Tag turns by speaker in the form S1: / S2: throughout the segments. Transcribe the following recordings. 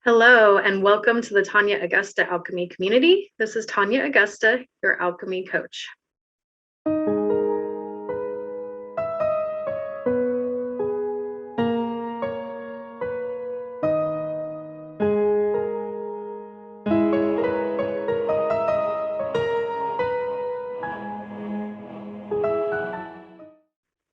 S1: Hello, and welcome to the Tanya Augusta Alchemy community. This is Tanya Augusta, your alchemy coach.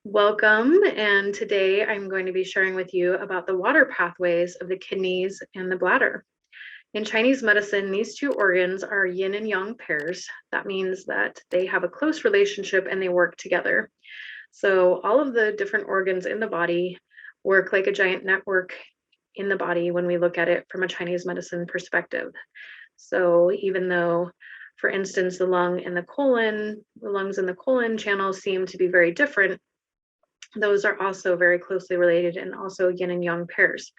S1: Welcome, and today I'm going to be sharing with you about the water pathways of the kidneys and the bladder. In Chinese medicine, these two organs are yin and yang pairs. That means that they have a close relationship and they work together. So all of the different organs in the body work like a giant network in the body when we look at it from a Chinese medicine perspective. So even though, for instance, the lungs and the colon channels seem to be very different, those are also very closely related and also yin and yang pairs.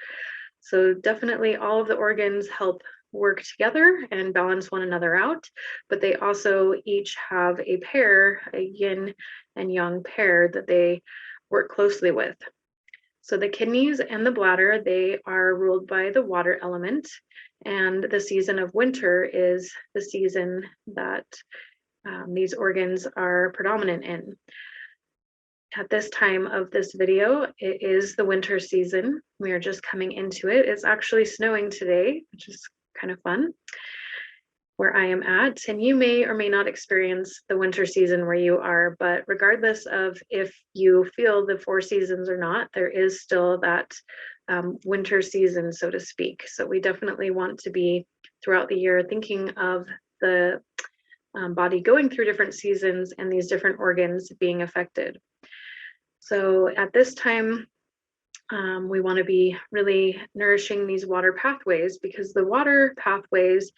S1: So definitely all of the organs help work together and balance one another out, but they also each have a pair, a yin and yang pair that they work closely with. So the kidneys and the bladder, they are ruled by the water element, and the season of winter is the season that these organs are predominant in. At this time of this video, it is the winter season. We are just coming into it. It's actually snowing today, which is kind of fun where I am at. And you may or may not experience the winter season where you are, but regardless of if you feel the four seasons or not, there is still that winter season, so to speak. So we definitely want to be throughout the year thinking of the body going through different seasons and these different organs being affected. So at this time, we want to be really nourishing these water pathways, because the water pathways,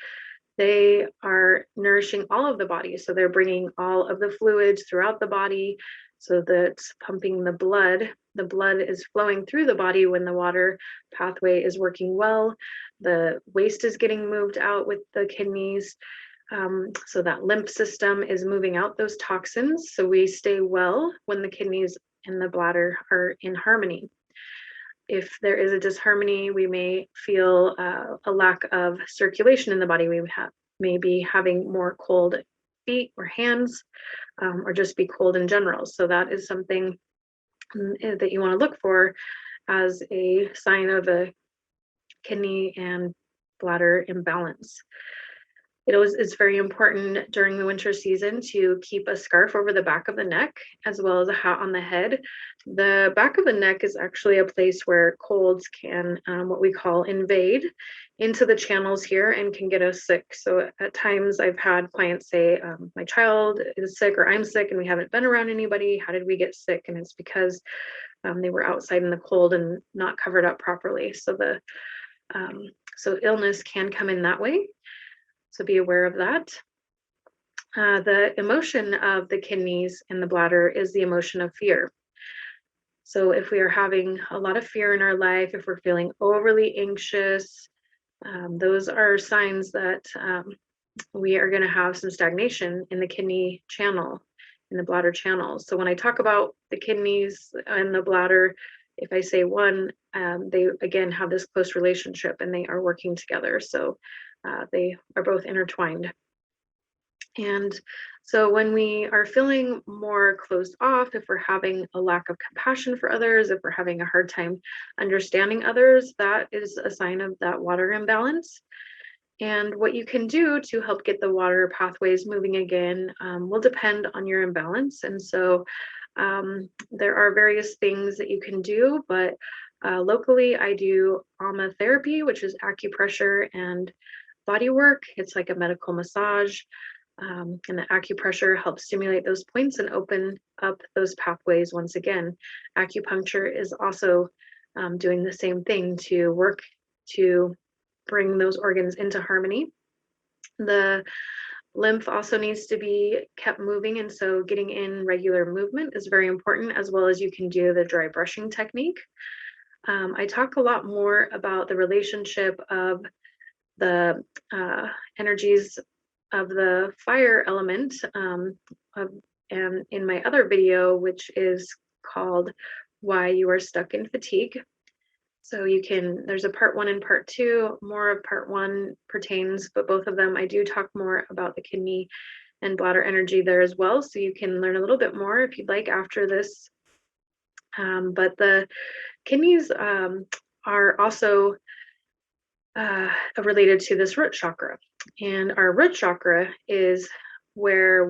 S1: they are nourishing all of the body. So they're bringing all of the fluids throughout the body, so that's pumping the blood. The blood is flowing through the body when the water pathway is working well. The waste is getting moved out with the kidneys. So that lymph system is moving out those toxins. So we stay well when the kidneys and the bladder are in harmony. If there is a disharmony, we may feel a lack of circulation in the body. We may be having more cold feet or hands, or just be cold in general. So that is something that you want to look for as a sign of a kidney and bladder imbalance. It's very important during the winter season to keep a scarf over the back of the neck, as well as a hat on the head. The back of the neck is actually a place where colds can, what we call, invade into the channels here and can get us sick. So at times I've had clients say, my child is sick or I'm sick and we haven't been around anybody. How did we get sick? And it's because they were outside in the cold and not covered up properly. So so illness can come in that way. So be aware of that. The emotion of the kidneys and the bladder is the emotion of fear. So if we are having a lot of fear in our life, if we're feeling overly anxious, those are signs that we are going to have some stagnation in the kidney channel, in the bladder channel. So when I talk about the kidneys and the bladder, if I say one, they again have this close relationship and they are working together. So they are both intertwined. And so when we are feeling more closed off, if we're having a lack of compassion for others, if we're having a hard time understanding others, that is a sign of that water imbalance. And what you can do to help get the water pathways moving again will depend on your imbalance. And so there are various things that you can do, but locally I do aromatherapy, which is acupressure and body work. It's like a medical massage, and the acupressure helps stimulate those points and open up those pathways once again. Acupuncture is also doing the same thing to work to bring those organs into harmony. The lymph also needs to be kept moving, and so getting in regular movement is very important, as well as you can do the dry brushing technique. I talk a lot more about the relationship of the energies of the fire element and in my other video, which is called Why You Are Stuck in Fatigue. So there's a part 1 and part 2. More of part 1 pertains, but both of them, I do talk more about the kidney and bladder energy there as well. So you can learn a little bit more if you'd like after this. But the kidneys are also related to this root chakra. And our root chakra is where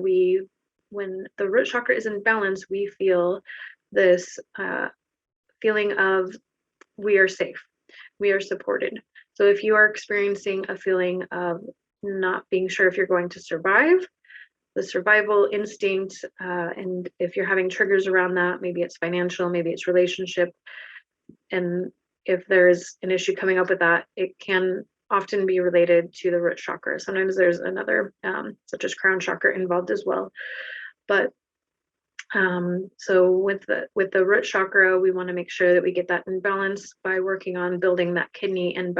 S1: when the root chakra is in balance, we feel this feeling of we are safe, we are supported. So if you are experiencing a feeling of not being sure if you're going to survive, the survival instinct, and if you're having triggers around that, maybe it's financial, maybe it's relationship, and if there's an issue coming up with that, it can often be related to the root chakra. Sometimes there's another, such as crown chakra, involved as well. But so with the root chakra, we want to make sure that we get that in balance by working on building that kidney and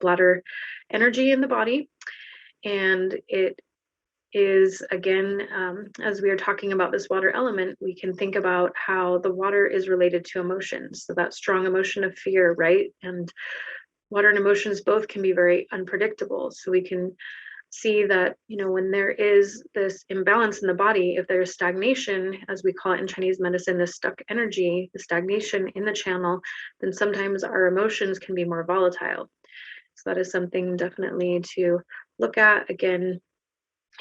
S1: bladder energy in the body. And it is, again, as we are talking about this water element, we can think about how the water is related to emotions. So that strong emotion of fear, right? And water and emotions both can be very unpredictable. So we can see that, when there is this imbalance in the body, if there's stagnation, as we call it in Chinese medicine, the stuck energy, the stagnation in the channel, then sometimes our emotions can be more volatile. So that is something definitely to look at. Again,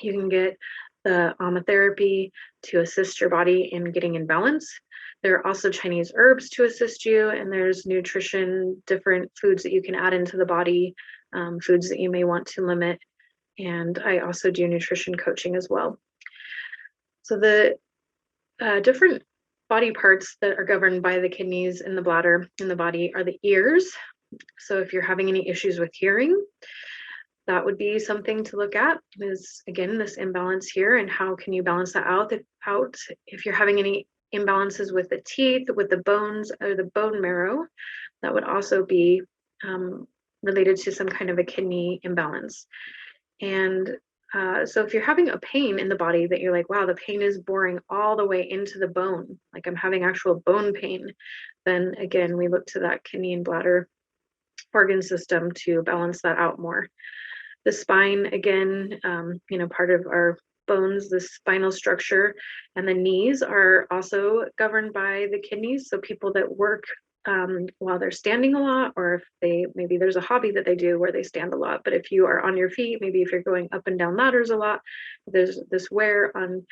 S1: you can get the aromatherapy to assist your body in getting in balance. There are also Chinese herbs to assist you, and there's nutrition, different foods that you can add into the body, foods that you may want to limit. And I also do nutrition coaching as well. So the different body parts that are governed by the kidneys and the bladder in the body are the ears. So if you're having any issues with hearing, that would be something to look at, is again this imbalance here, and how can you balance that out. If you're having any imbalances with the teeth, with the bones, or the bone marrow, that would also be related to some kind of a kidney imbalance. And so if you're having a pain in the body that you're like, wow, the pain is boring all the way into the bone, like I'm having actual bone pain, then again, we look to that kidney and bladder organ system to balance that out more. The spine, again, part of our bones, the spinal structure, and the knees are also governed by the kidneys. So people that work while they're standing a lot, or if maybe there's a hobby that they do where they stand a lot, but if you are on your feet, maybe if you're going up and down ladders a lot, there's this wear on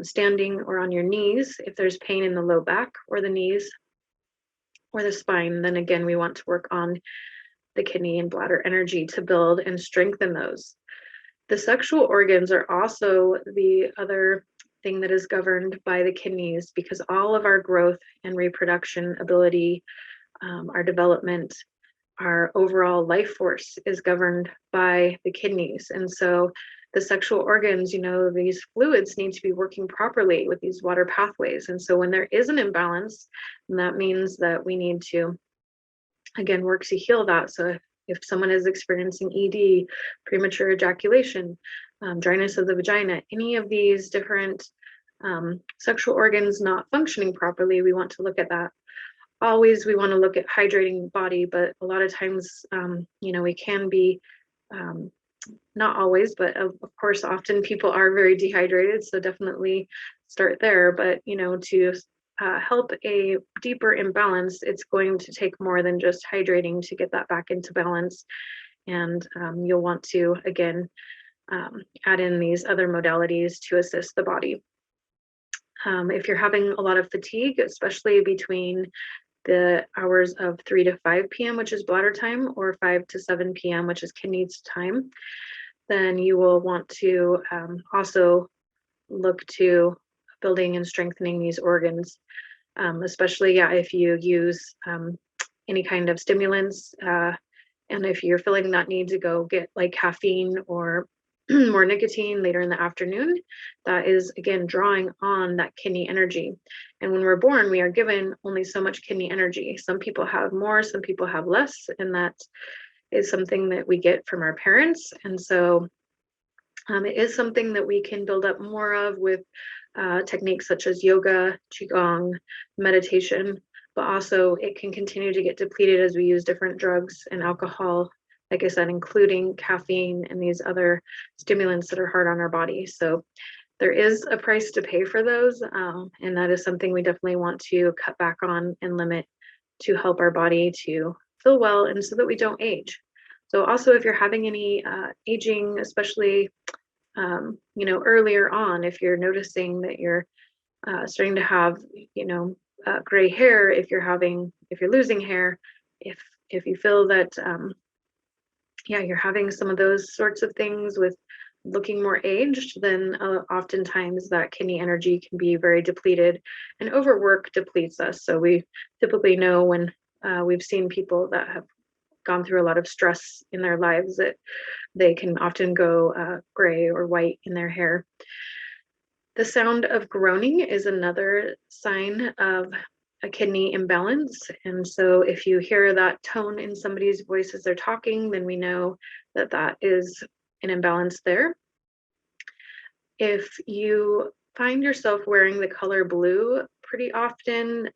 S1: standing or on your knees. If there's pain in the low back or the knees or the spine, then again, we want to work on the kidney and bladder energy to build and strengthen those. The sexual organs are also the other thing that is governed by the kidneys, because all of our growth and reproduction ability, our development, our overall life force is governed by the kidneys. And so the sexual organs, these fluids need to be working properly with these water pathways. And so when there is an imbalance, that means that we need to again work to heal that. So if someone is experiencing ED, premature ejaculation, dryness of the vagina, any of these different sexual organs not functioning properly, we want to look at that. Always we want to look at hydrating the body, but a lot of times we can be not always, but of course often people are very dehydrated, so definitely start there. But to help a deeper imbalance, it's going to take more than just hydrating to get that back into balance. And you'll want to, again, add in these other modalities to assist the body. If you're having a lot of fatigue, especially between the hours of 3 to 5 p.m., which is bladder time, or 5 to 7 p.m., which is kidneys time, then you will want to also look to building and strengthening these organs, especially if you use any kind of stimulants, and if you're feeling that need to go get like caffeine or more nicotine later in the afternoon, that is again drawing on that kidney energy. And when we're born, we are given only so much kidney energy. Some people have more, some people have less, and that is something that we get from our parents. And so it is something that we can build up more of with techniques such as yoga, qigong, meditation, but also it can continue to get depleted as we use different drugs and alcohol, like I said, including caffeine and these other stimulants that are hard on our body. So there is a price to pay for those, and that is something we definitely want to cut back on and limit to help our body to feel well and so that we don't age. So also, if you're having any aging, especially earlier on, if you're noticing that you're starting to have gray hair, if you're losing hair, if you feel that you're having some of those sorts of things with looking more aged, then oftentimes that kidney energy can be very depleted, and overwork depletes us. So we typically know when we've seen people that have gone through a lot of stress in their lives that they can often go gray or white in their hair. The sound of groaning is another sign of a kidney imbalance. And so if you hear that tone in somebody's voice as they're talking, then we know that that is an imbalance there. If you find yourself wearing the color blue pretty often,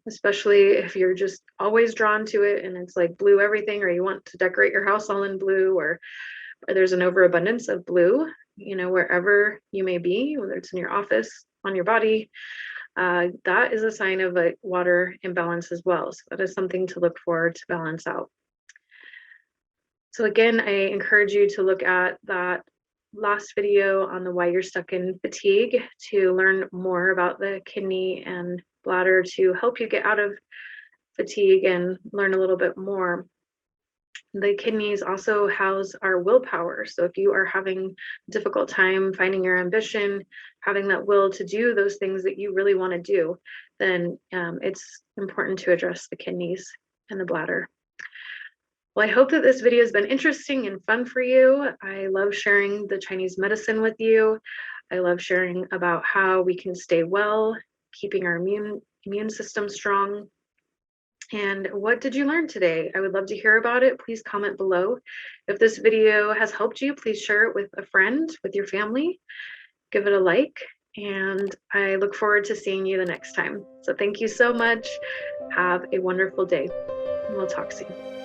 S1: especially if you're just always drawn to it and it's like blue everything, or you want to decorate your house all in blue, or there's an overabundance of blue, wherever you may be, whether it's in your office, on your body, that is a sign of a water imbalance as well. So that is something to look for to balance out. So again, I encourage you to look at that last video on the why you're stuck in fatigue to learn more about the kidney and bladder to help you get out of fatigue and learn a little bit more. The kidneys also house our willpower. So if you are having a difficult time finding your ambition, having that will to do those things that you really want to do, then it's important to address the kidneys and the bladder. Well, I hope that this video has been interesting and fun for you. I love sharing the Chinese medicine with you. I love sharing about how we can stay well, keeping our immune system strong. And what did you learn today? I would love to hear about it. Please comment below. If this video has helped you, please share it with a friend, with your family. Give it a like, and I look forward to seeing you the next time. So thank you so much. Have a wonderful day. We'll talk soon.